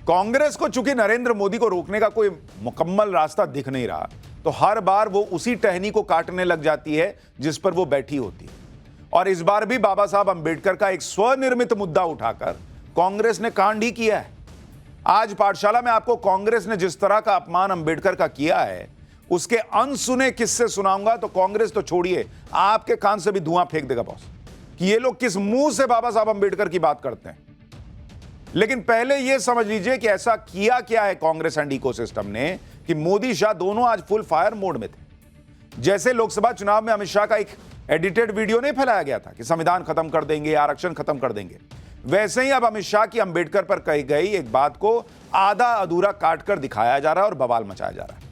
कांग्रेस को चूंकि नरेंद्र मोदी को रोकने का कोई मुकम्मल रास्ता दिख नहीं रहा, तो हर बार वो उसी टहनी को काटने लग जाती है जिस पर वो बैठी होती है। और इस बार भी बाबा साहब अंबेडकर का एक स्वनिर्मित मुद्दा उठाकर कांग्रेस ने कांड ही किया है। आज पाठशाला में आपको कांग्रेस ने जिस तरह का अपमान अंबेडकर का किया है, उसके अनसुने किस्से सुनाऊंगा तो कांग्रेस तो छोड़िए, आपके कान से भी धुआं फेंक देगा बॉस, कि ये लोग किस मुंह से बाबा साहब अंबेडकर की बात करते हैं। लेकिन पहले यह समझ लीजिए कि ऐसा किया क्या है कांग्रेस एंड इकोसिस्टम ने कि मोदी शाह दोनों आज फुल फायर मोड में थे। जैसे लोकसभा चुनाव में अमित शाह का एक एडिटेड वीडियो नहीं फैलाया गया था कि संविधान खत्म कर देंगे, आरक्षण खत्म कर देंगे, वैसे ही अब अमित शाह की अंबेडकर पर कही गई एक बात को आधा अधूरा काट कर दिखाया जा रहा है और बवाल मचाया जा रहा है।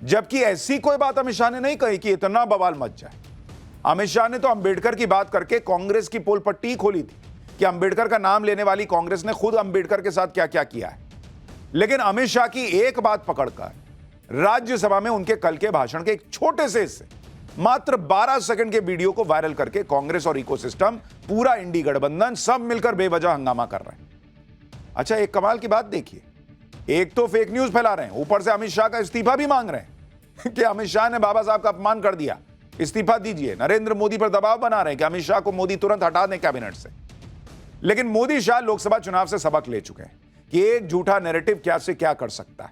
जबकि ऐसी कोई बात अमित शाह ने नहीं कही कि इतना बवाल मच जाए। अमित शाह ने तो अंबेडकर की बात करके कांग्रेस की पोल पट्टी खोली थी कि अंबेडकर का नाम लेने वाली कांग्रेस ने खुद अंबेडकर के साथ क्या क्या किया है। लेकिन अमित शाह की एक बात पकड़कर राज्यसभा में उनके कल के भाषण के एक छोटे से हिस्से, मात्र 12 सेकंड के वीडियो को वायरल करके कांग्रेस और इकोसिस्टम, पूरा इंडी गठबंधन सब मिलकर बेवजह हंगामा कर रहे हैं। अच्छा, एक कमाल की बात देखिए, एक तो फेक न्यूज फैला रहे हैं, ऊपर से अमित शाह का इस्तीफा भी मांग रहे हैं कि अमित शाह ने बाबा साहब का अपमान कर दिया, इस्तीफा दीजिए। नरेंद्र मोदी पर दबाव बना रहे हैं कि अमित शाह को मोदी तुरंत हटा दें कैबिनेट से। लेकिन मोदी शाह लोकसभा चुनाव से सबक ले चुके हैं कि एक झूठा नैरेटिव क्या से क्या कर सकता है,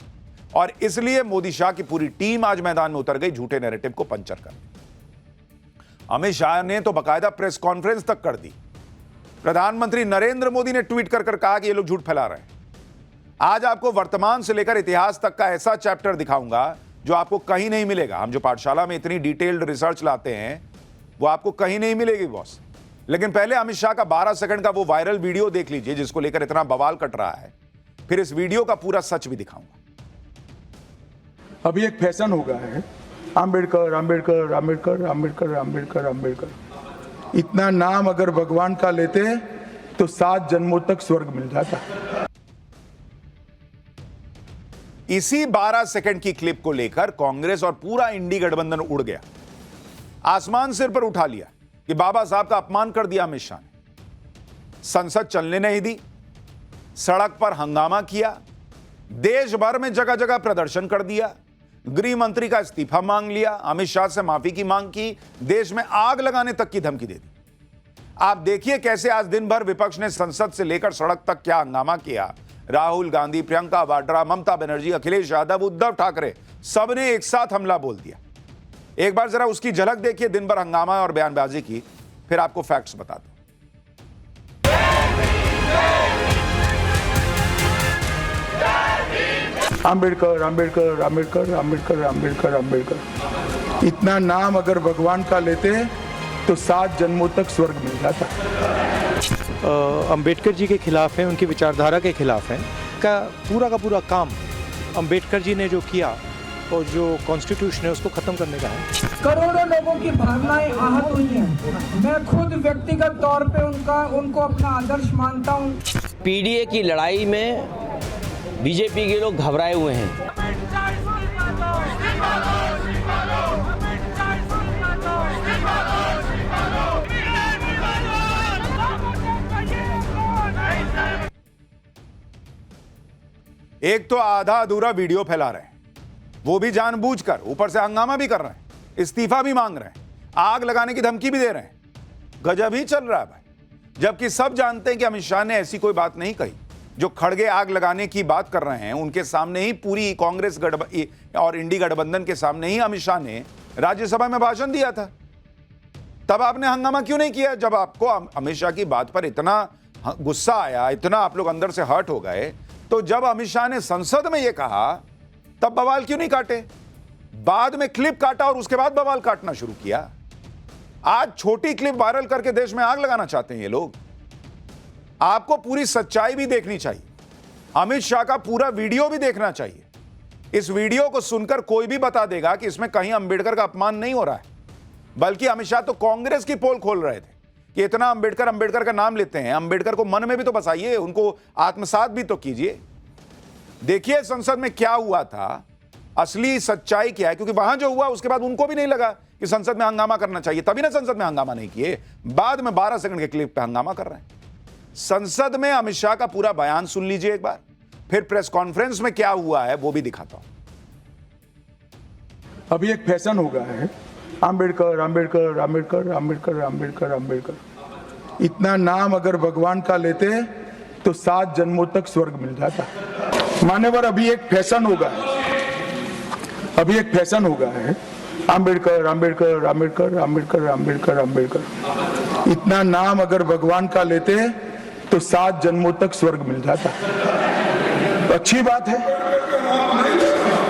और इसलिए मोदी शाह की पूरी टीम आज मैदान में उतर गई झूठे नैरेटिव को पंचर कर। अमित शाह ने तो बकायदा प्रेस कॉन्फ्रेंस तक कर दी। प्रधानमंत्री नरेंद्र मोदी ने ट्वीट कर कहा कि ये लोग झूठ फैला रहे हैं। आज आपको वर्तमान से लेकर इतिहास तक का ऐसा चैप्टर दिखाऊंगा जो आपको कहीं नहीं मिलेगा। हम जो पाठशाला में इतनी डिटेल्ड रिसर्च लाते हैं वो आपको कहीं नहीं मिलेगी बॉस। लेकिन पहले अमित शाह का 12 सेकंड का वो वायरल वीडियो देख लीजिए जिसको लेकर इतना बवाल कट रहा है, फिर इस वीडियो का पूरा सच भी दिखाऊंगा। अभी एक फैशन हो गया है, अंबेडकर अंबेडकर अंबेडकर अंबेडकर अंबेडकर अंबेडकर। इतना नाम अगर भगवान का लेते तो 7 जन्मों तक स्वर्ग मिल जाता। इसी 12 सेकंड की क्लिप को लेकर कांग्रेस और पूरा इंडी गठबंधन उड़ गया, आसमान सिर पर उठा लिया कि बाबा साहब का अपमान कर दिया अमित शाह ने। संसद चलने नहीं दी, सड़क पर हंगामा किया, देश भर में जगह जगह प्रदर्शन कर दिया, गृह मंत्री का इस्तीफा मांग लिया, अमित शाह से माफी की मांग की, देश में आग लगाने तक की धमकी दे दी। आप देखिए कैसे आज दिन भर विपक्ष ने संसद से लेकर सड़क तक क्या हंगामा किया। राहुल गांधी, प्रियंका वाड्रा, ममता बनर्जी, अखिलेश यादव, उद्धव ठाकरे, सबने एक साथ हमला बोल दिया। एक बार जरा उसकी झलक देखिए दिन भर हंगामा और बयानबाजी की, फिर आपको फैक्ट्स बता दूं। अंबेडकर अंबेडकर अंबेडकर अंबेडकर अंबेडकर अंबेडकर। इतना नाम अगर भगवान का लेते तो 7 जन्मों तक स्वर्ग मिल जाता। अंबेडकर जी के खिलाफ है, उनकी विचारधारा के खिलाफ है। का पूरा काम अंबेडकर जी ने जो किया और जो कॉन्स्टिट्यूशन है उसको खत्म करने का है। करोड़ों लोगों की भावनाएं आहत हुई हैं। मैं खुद व्यक्तिगत तौर पे उनको अपना आदर्श मानता हूं। पीडीए की लड़ाई में बीजेपी के लोग घबराए हुए हैं। एक तो आधा अधूरा वीडियो फैला रहे हैं, वो भी जानबूझकर, ऊपर से हंगामा भी कर रहे हैं, इस्तीफा भी मांग रहे हैं, आग लगाने की धमकी भी दे रहे हैं। गजब ही चल रहा है भाई। जबकि सब जानते हैं कि अमित शाह ने ऐसी कोई बात नहीं कही। जो खड़गे आग लगाने की बात कर रहे हैं उनके सामने ही पूरी कांग्रेस और इंडी गठबंधन के सामने ही अमित शाह ने राज्यसभा में भाषण दिया था। तब आपने हंगामा क्यों नहीं किया? जब आपको अमित शाह की बात पर इतना गुस्सा आया, इतना आप लोग अंदर से हर्ट हो गए, तो जब अमित शाह ने संसद में यह कहा तब बवाल क्यों नहीं काटे? बाद में क्लिप काटा और उसके बाद बवाल काटना शुरू किया। आज छोटी क्लिप वायरल करके देश में आग लगाना चाहते हैं ये लोग। आपको पूरी सच्चाई भी देखनी चाहिए, अमित शाह का पूरा वीडियो भी देखना चाहिए। इस वीडियो को सुनकर कोई भी बता देगा कि इसमें कहीं अंबेडकर का अपमान नहीं हो रहा है, बल्कि अमित शाह तो कांग्रेस की पोल खोल रहे थे कि इतना अंबेडकर का नाम लेते हैं, अंबेडकर को मन में भी तो बसाइए, उनको आत्मसात भी तो कीजिए। देखिए संसद में क्या हुआ था, असली सच्चाई क्या है, क्योंकि वहां जो हुआ उसके बाद उनको भी नहीं लगा कि संसद में हंगामा करना चाहिए, तभी ना संसद में हंगामा नहीं किए। बाद में 12 सेकंड के क्लिप पे हंगामा कर रहे हैं। संसद में अमित शाह का पूरा बयान सुन लीजिए एक बार, फिर प्रेस कॉन्फ्रेंस में क्या हुआ है वो भी दिखाता हूं। अभी एक फैशन हो गया है, आम्बेडकर आम्बेडकर आम्बेडकर आम्बेडकर आम्बेडकर आम्बेडकर। इतना नाम अगर भगवान का लेते तो 7 जन्मों तक स्वर्ग मिल जाता। मान्यवर, अभी एक फैशन हो गया है, अभी एक फैशन हो गया है, आम्बेडकर आम्बेडकर आम्बेडकर आम्बेडकर आम्बेडकर आम्बेडकर। इतना नाम अगर भगवान का लेते तो 7 जन्मों तक स्वर्ग मिल जाता। तो अच्छी बात है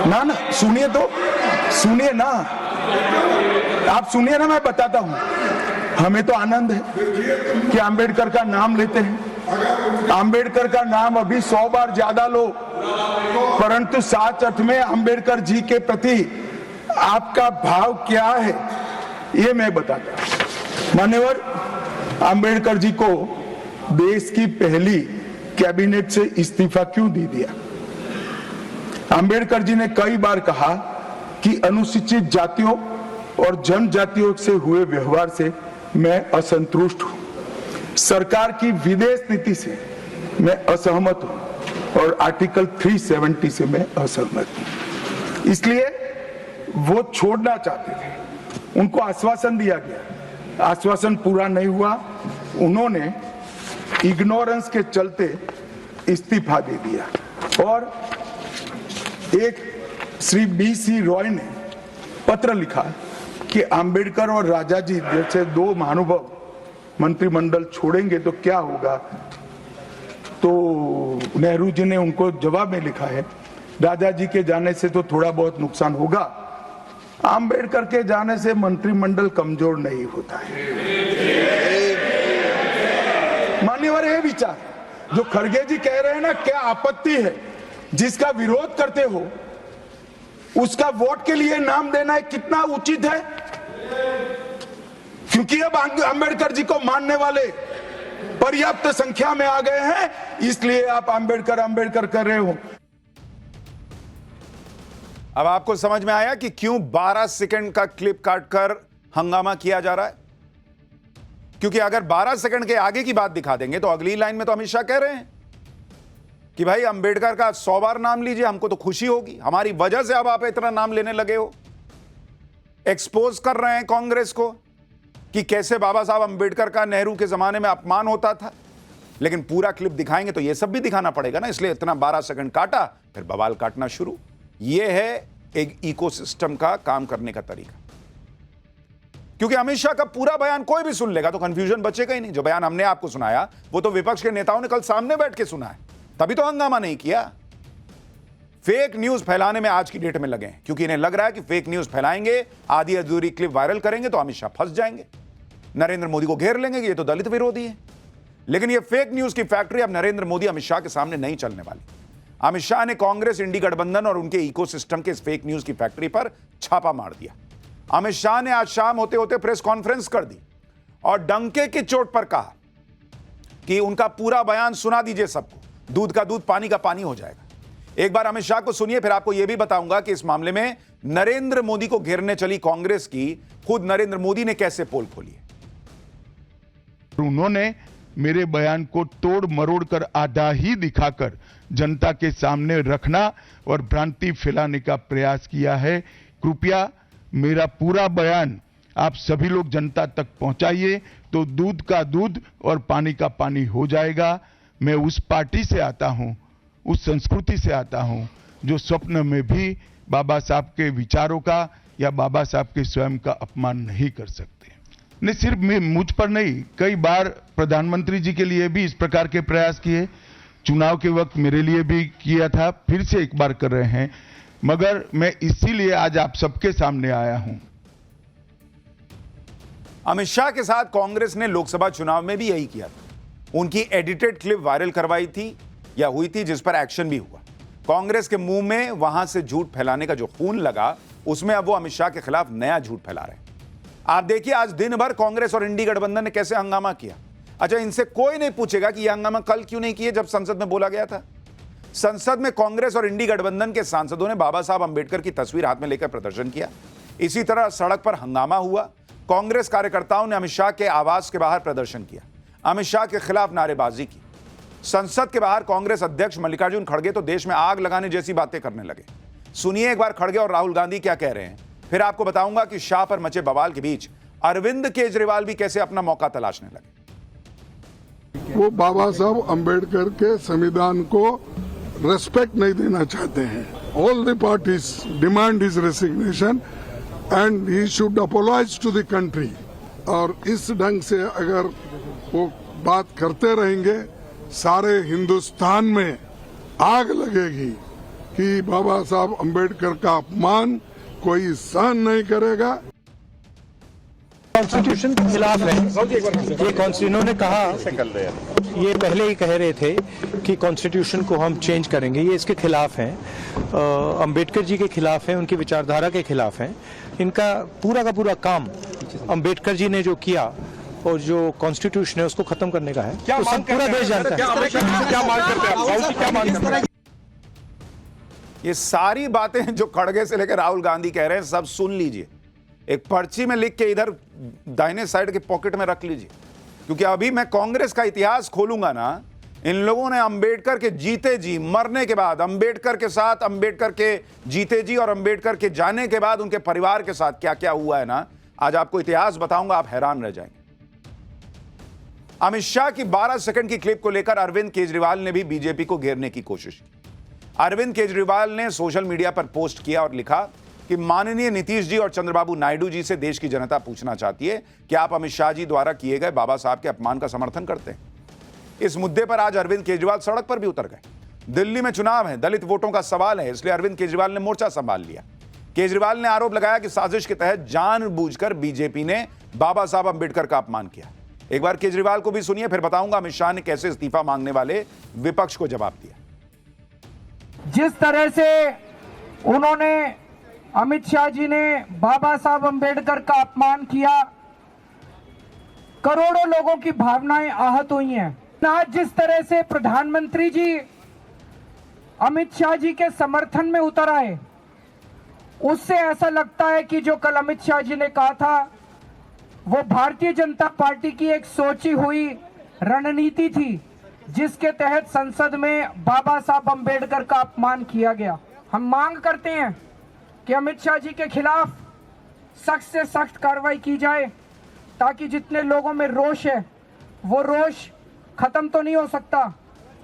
ना, ना सुनिए तो, सुनिए ना, आप सुनिए ना, मैं बताता हूं। हमें तो आनंद है कि आम्बेडकर का नाम लेते हैं। आम्बेडकर का नाम अभी 100 बार ज्यादा लो, परंतु साच अर्थ में आम्बेडकर जी के प्रति आपका भाव क्या है ये मैं बताता हूं। मान्यवर, आम्बेडकर जी को देश की पहली कैबिनेट से इस्तीफा क्यों दे दिया? आम्बेडकर जी ने कई बार कहा कि अनुसूचित जातियों और जनजातियों से हुए व्यवहार से मैं असंतुष्ट हूं, सरकार की विदेश नीति से मैं असहमत हूं और आर्टिकल 370 से मैं असहमत हूं। इसलिए वो छोड़ना चाहते थे, उनको आश्वासन दिया गया, आश्वासन पूरा नहीं हुआ, उन्होंने इग्नोरेंस के चलते इस्तीफा दे दिया। और एक श्री BC रॉय ने पत्र लिखा कि आम्बेडकर और राजाजी जैसे 2 महानुभाव मंत्रिमंडल छोड़ेंगे तो क्या होगा। तो नेहरू जी ने उनको जवाब में लिखा है, राजाजी के जाने से तो थोड़ा बहुत नुकसान होगा, आम्बेडकर के जाने से मंत्रिमंडल कमजोर नहीं होता है। मान्यवर, ये विचार जो खड़गे जी कह रहे हैं ना, क्या आपत्ति है? जिसका विरोध करते हो उसका वोट के लिए नाम देना है, कितना उचित है? क्योंकि अब आम्बेडकर जी को मानने वाले पर्याप्त संख्या में आ गए हैं, इसलिए आप आम्बेडकर आम्बेडकर कर रहे हो। अब आपको समझ में आया कि क्यों 12 सेकंड का क्लिप काटकर हंगामा किया जा रहा है? क्योंकि अगर 12 सेकंड के आगे की बात दिखा देंगे तो अगली लाइन में तो अमित शाह कह रहे हैं कि भाई अंबेडकर का 100 बार नाम लीजिए, हमको तो खुशी होगी, हमारी वजह से अब आप इतना नाम लेने लगे हो। एक्सपोज कर रहे हैं कांग्रेस को कि कैसे बाबा साहब अंबेडकर का नेहरू के जमाने में अपमान होता था। लेकिन पूरा क्लिप दिखाएंगे तो यह सब भी दिखाना पड़ेगा ना, इसलिए इतना 12 सेकंड काटा, फिर बवाल काटना शुरू। यह है एक इकोसिस्टम का काम करने का तरीका। क्योंकि अमित शाह का पूरा बयान कोई भी सुन लेगा तो कंफ्यूजन बचेगा ही नहीं। जो बयान हमने आपको सुनाया वो तो विपक्ष के नेताओं ने कल सामने बैठ के सुना है, तभी तो हंगामा नहीं किया। फेक न्यूज फैलाने में आज की डेट में लगे हैं, क्योंकि इन्हें लग रहा है कि फेक न्यूज फैलाएंगे, आधी अधूरी क्लिप वायरल करेंगे तो अमित शाह फंस जाएंगे, नरेंद्र मोदी को घेर लेंगे कि ये तो दलित विरोधी है। लेकिन ये फेक न्यूज की फैक्ट्री अब नरेंद्र मोदी अमित शाह के सामने नहीं चलने वाली। अमित शाह ने कांग्रेस इंडी गठबंधन और उनके इकोसिस्टम के इस फेक न्यूज की फैक्ट्री पर छापा मार दिया। अमित शाह ने आज शाम होते होते प्रेस कॉन्फ्रेंस कर दी और डंके की चोट पर कहा कि उनका पूरा बयान सुना दीजिए सबको, दूध का दूध पानी का पानी हो जाएगा। एक बार अमित शाह को सुनिए, फिर आपको यह भी बताऊंगा कि इस मामले में नरेंद्र मोदी को घेरने चली कांग्रेस की खुद नरेंद्र मोदी ने कैसे पोल खोली है। उन्होंने मेरे बयान को तोड़ मरोड़ कर आधा ही दिखाकर जनता के सामने रखना और भ्रांति फैलाने का प्रयास किया है। कृपया मेरा पूरा बयान आप सभी लोग जनता तक पहुंचाइए तो दूध का दूध और पानी का पानी हो जाएगा। मैं उस पार्टी से आता हूं, उस संस्कृति से आता हूं जो स्वप्न में भी बाबा साहब के विचारों का या बाबा साहब के स्वयं का अपमान नहीं कर सकते। नहीं सिर्फ मुझ पर नहीं, कई बार प्रधानमंत्री जी के लिए भी इस प्रकार के प्रयास किए, चुनाव के वक्त मेरे लिए भी किया था, फिर से एक बार कर रहे हैं, मगर मैं इसीलिए आज आप सबके सामने आया हूं। अमित शाह के साथ कांग्रेस ने लोकसभा चुनाव में भी यही किया था। उनकी एडिटेड क्लिप वायरल करवाई थी या हुई थी, जिस पर एक्शन भी हुआ। कांग्रेस के मुंह में वहां से झूठ फैलाने का जो खून लगा, उसमें अब वो अमित शाह के खिलाफ नया झूठ फैला रहे हैं। आप देखिए आज दिन भर कांग्रेस और इंडी गठबंधन ने कैसे हंगामा किया। अच्छा, इनसे कोई नहीं पूछेगा कि यह हंगामा कल क्यों नहीं किए जब संसद में बोला गया था। संसद में कांग्रेस और इंडी गठबंधन के सांसदों ने बाबा साहब अंबेडकर की तस्वीर हाथ में लेकर प्रदर्शन किया। इसी तरह सड़क पर हंगामा हुआ। कांग्रेस कार्यकर्ताओं ने अमित शाह के आवास के बाहर प्रदर्शन किया, अमित शाह के खिलाफ नारेबाजी की। संसद के बाहर कांग्रेस अध्यक्ष मल्लिकार्जुन खड़गे तो देश में आग लगाने जैसी बातें करने लगे। सुनिए एक बार खड़गे और राहुल गांधी क्या कह रहे हैं, फिर आपको बताऊंगा कि शाह पर मचे बवाल के बीच अरविंद केजरीवाल भी कैसे अपना मौका तलाशने लगे। वो बाबा साहब अंबेडकर के संविधान को रेस्पेक्ट नहीं देना चाहते हैं। All the parties demand his resignation and he should apologise to the country. और इस ढंग से अगर वो बात करते रहेंगे, सारे हिंदुस्तान में आग लगेगी कि बाबा साहब अंबेडकर का अपमान कोई सहन नहीं करेगा। कॉन्स्टिट्यूशन के खिलाफ है ये। इन्होंने कहा, ये पहले ही कह रहे थे कि कॉन्स्टिट्यूशन को हम चेंज करेंगे, ये इसके खिलाफ हैं। अंबेडकर जी के खिलाफ हैं, उनकी विचारधारा के खिलाफ हैं। इनका पूरा काम अंबेडकर जी ने जो किया और जो कॉन्स्टिट्यूशन है उसको खत्म करने का है। तो सब पूरा देश जानता है। ये सारी बातें जो खड़गे से लेकर राहुल गांधी कह रहे हैं सब सुन लीजिए, एक पर्ची में लिख के इधर दाहिने साइड के पॉकेट में रख लीजिए, क्योंकि अभी मैं कांग्रेस का इतिहास खोलूंगा ना। इन लोगों ने अंबेडकर के जीते जी मरने के बाद, अंबेडकर के साथ, अंबेडकर के जीते जी और अंबेडकर के जाने के बाद उनके परिवार के साथ क्या क्या हुआ है ना, आज आपको इतिहास बताऊंगा, आप हैरान रह जाएंगे। अमित शाह की 12 सेकंड की क्लिप को लेकर अरविंद केजरीवाल ने भी बीजेपी को घेरने की कोशिश की। अरविंद केजरीवाल ने सोशल मीडिया पर पोस्ट किया और लिखा कि माननीय नीतीश जी और चंद्रबाबू नायडू जी से देश की जनता पूछना चाहती है कि आप अमित शाह जी द्वारा किए गए बाबा साहब के अपमान का समर्थन करते हैं। इस मुद्दे पर आज अरविंद केजरीवाल सड़क पर भी उतर गए। दिल्ली में चुनाव है, दलित वोटों का सवाल है, इसलिए अरविंद केजरीवाल ने मोर्चा संभाल लिया। केजरीवाल ने आरोप लगाया कि साजिश के तहत जानबूझकर बीजेपी ने बाबा साहब अंबेडकर का अपमान किया। एक बार केजरीवाल को भी सुनिए, फिर बताऊंगा अमित शाह ने कैसे इस्तीफा मांगने वाले विपक्ष को जवाब दिया। जिस तरह से उन्होंने, अमित शाह जी ने बाबा साहब अंबेडकर का अपमान किया, करोड़ों लोगों की भावनाएं आहत हुई हैं। आज जिस तरह से प्रधानमंत्री जी अमित शाह जी के समर्थन में उतर आए, उससे ऐसा लगता है कि जो कल अमित शाह जी ने कहा था वो भारतीय जनता पार्टी की एक सोची हुई रणनीति थी, जिसके तहत संसद में बाबा साहब अंबेडकर का अपमान किया गया। हम मांग करते हैं कि अमित शाह जी के खिलाफ सख्त से सख्त कार्रवाई की जाए, ताकि जितने लोगों में रोष है वो रोष खत्म तो नहीं हो सकता,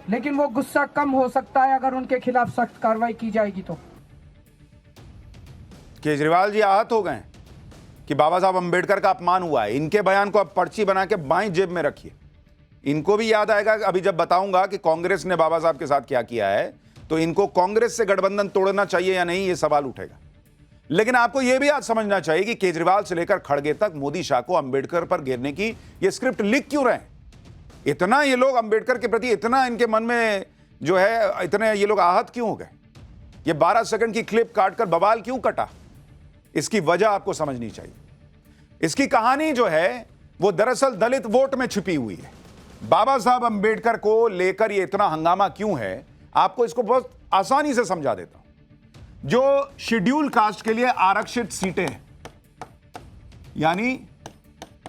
लेकिन वो गुस्सा कम हो सकता है अगर उनके खिलाफ सख्त कार्रवाई की जाएगी तो। केजरीवाल जी आहत हो गए कि बाबा साहब अंबेडकर का अपमान हुआ है। इनके बयान को अब पर्ची बना के बाईं जेब में रखिए। इनको भी याद आएगा अभी जब बताऊंगा कि कांग्रेस ने बाबा साहब के साथ क्या किया है, तो इनको कांग्रेस से गठबंधन तोड़ना चाहिए या नहीं, ये सवाल उठेगा। लेकिन आपको यह भी आज समझना चाहिए कि केजरीवाल से लेकर खड़गे तक मोदी शाह को अंबेडकर पर घेरने की ये स्क्रिप्ट लिख क्यों रहे हैं। इतना ये लोग अंबेडकर के प्रति, इतना इनके मन में जो है, इतने ये लोग आहत क्यों हो गए। ये 12 सेकंड की क्लिप काटकर बवाल क्यों कटा, इसकी वजह आपको समझनी चाहिए। इसकी कहानी जो है वो दरअसल दलित वोट में छिपी हुई है। बाबा साहब अंबेडकर को लेकर ये इतना हंगामा क्यों है, आपको इसको बहुत आसानी से समझा देता हूं। जो शेड्यूल कास्ट के लिए आरक्षित सीटें हैं, यानी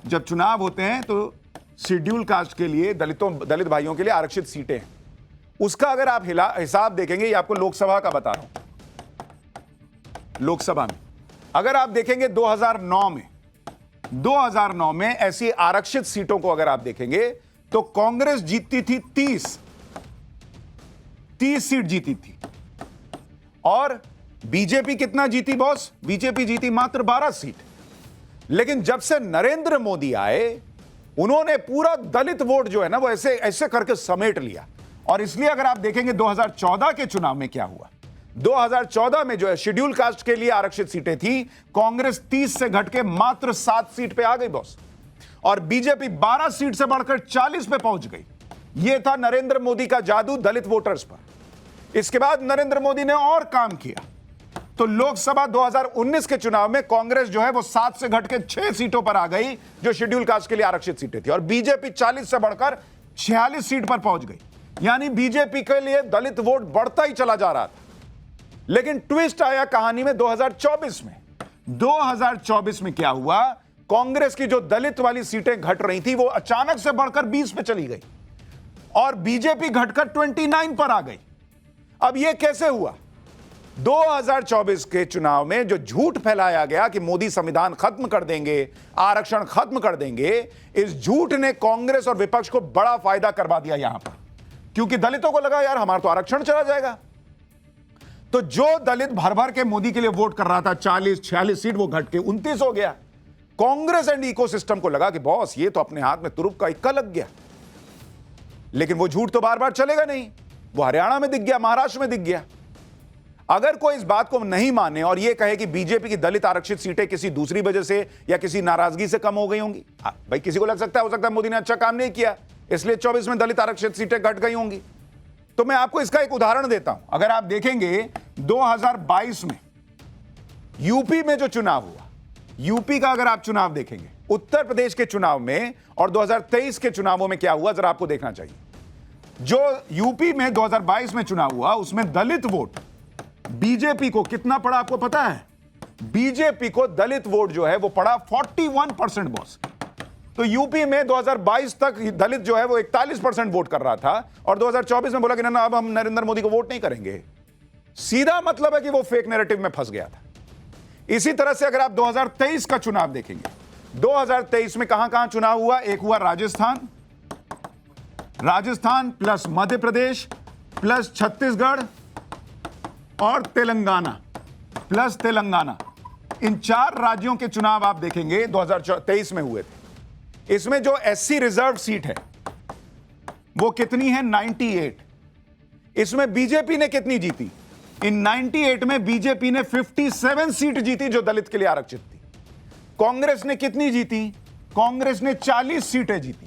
जब चुनाव होते हैं तो शेड्यूल कास्ट के लिए, दलित भाइयों के लिए आरक्षित सीटें हैं, उसका अगर आप हिसाब देखेंगे, ये आपको लोकसभा का बता रहा हूं, लोकसभा में अगर आप देखेंगे 2009 में ऐसी आरक्षित सीटों को अगर आप देखेंगे तो कांग्रेस जीतती थी 30 सीट जीती थी, और बीजेपी कितना जीती बॉस, बीजेपी जीती मात्र 12 सीट। लेकिन जब से नरेंद्र मोदी आए, उन्होंने पूरा दलित वोट जो है ना वो ऐसे ऐसे करके समेट लिया। और इसलिए अगर आप देखेंगे 2014 के चुनाव में क्या हुआ, 2014 में जो है शेड्यूल कास्ट के लिए आरक्षित सीटें थी, कांग्रेस 30 से घट के मात्र 7 सीट पे आ गई बॉस, और बीजेपी 12 सीट से बढ़कर 40 पे पहुंच गई। यह था नरेंद्र मोदी का जादू दलित वोटर्स पर। इसके बाद नरेंद्र मोदी ने और काम किया, तो लोकसभा 2019 के चुनाव में कांग्रेस जो है वो 7 से घट के 6 सीटों पर आ गई, जो शेड्यूल कास्ट के लिए आरक्षित सीटें थी, और बीजेपी 40 से बढ़कर 46 सीट पर पहुंच गई। यानी बीजेपी के लिए दलित वोट बढ़ता ही चला जा रहा था। लेकिन ट्विस्ट आया कहानी में 2024 में। 2024 में क्या हुआ, कांग्रेस की जो दलित वाली सीटें घट रही थी वो अचानक से बढ़कर 20 पे चली गई, और बीजेपी घटकर 29 पर आ गई। अब यह कैसे हुआ? 2024 के चुनाव में जो झूठ फैलाया गया कि मोदी संविधान खत्म कर देंगे, आरक्षण खत्म कर देंगे, इस झूठ ने कांग्रेस और विपक्ष को बड़ा फायदा करवा दिया यहां पर, क्योंकि दलितों को लगा यार हमारा तो आरक्षण चला जाएगा। तो जो दलित भर भर के मोदी के लिए वोट कर रहा था, 40-46 सीट, वो घट के 29 हो गया। कांग्रेस एंड इकोसिस्टम को लगा कि बॉस ये तो अपने हाथ में तुरुप का इक्का लग गया। लेकिन वो झूठ तो बार बार चलेगा नहीं, वो हरियाणा में दिख गया, महाराष्ट्र में दिख गया। अगर कोई इस बात को नहीं माने और यह कहे कि बीजेपी की दलित आरक्षित सीटें किसी दूसरी वजह से या किसी नाराजगी से कम हो गई होंगी, भाई किसी को लग सकता है, हो सकता है मोदी ने अच्छा काम नहीं किया इसलिए 24 में दलित आरक्षित सीटें घट गई होंगी। तो मैं आपको इसका एक उदाहरण देता हूं। अगर आप देखेंगे 2022 में यूपी में जो चुनाव हुआ, यूपी का अगर आप चुनाव देखेंगे, उत्तर प्रदेश के चुनाव में और 2023 के चुनावों में क्या हुआ जरा आपको देखना चाहिए। जो यूपी में 2022 में चुनाव हुआ उसमें दलित वोट बीजेपी को कितना पड़ा आपको पता है? बीजेपी को दलित वोट जो है वो पड़ा 41% बॉस। तो यूपी में 2022 तक दलित जो है वो 41% वोट कर रहा था और 2024 में बोला कि ना अब हम नरेंद्र मोदी को वोट नहीं करेंगे। सीधा मतलब है कि वो फेक नैरेटिव में फंस गया था। इसी तरह से अगर आप 2023 का चुनाव देखेंगे, 2023 में कहां चुनाव हुआ? एक हुआ राजस्थान प्लस मध्य प्रदेश प्लस छत्तीसगढ़ और तेलंगाना प्लस तेलंगाना, इन 4 राज्यों के चुनाव आप देखेंगे 2023 में हुए थे। इसमें जो एससी रिजर्व सीट है वो कितनी है? 98। इसमें बीजेपी ने कितनी जीती? इन 98 में बीजेपी ने 57 सीट जीती जो दलित के लिए आरक्षित थी। कांग्रेस ने कितनी जीती? कांग्रेस ने 40 सीटें जीती।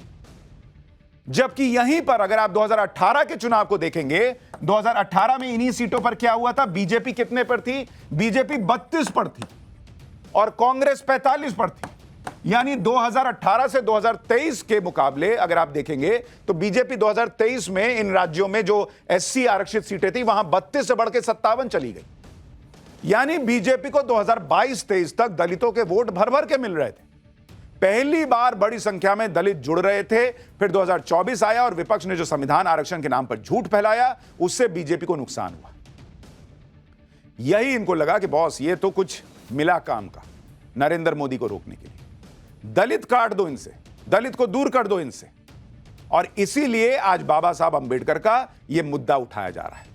जबकि यहीं पर अगर आप 2018 के चुनाव को देखेंगे, 2018 में इन्हीं सीटों पर क्या हुआ था? बीजेपी कितने पर थी? बीजेपी 32 पर थी और कांग्रेस 45 पर थी। यानी 2018 से 2023 के मुकाबले अगर आप देखेंगे तो बीजेपी 2023 में इन राज्यों में जो एससी आरक्षित सीटें थी वहां 32 से बढ़ के 57 चली गई। यानी बीजेपी को 2022-23 तक दलितों के वोट भर भर के मिल रहे थे। पहली बार बड़ी संख्या में दलित जुड़ रहे थे। फिर 2024 आया और विपक्ष ने जो संविधान आरक्षण के नाम पर झूठ फैलाया, उससे बीजेपी को नुकसान हुआ। यही इनको लगा कि बॉस ये तो कुछ मिला काम का नरेंद्र मोदी को रोकने के लिए। दलित काट दो इनसे, दलित को दूर कर दो इनसे, और इसीलिए आज बाबा साहब अंबेडकर का यह मुद्दा उठाया जा रहा है।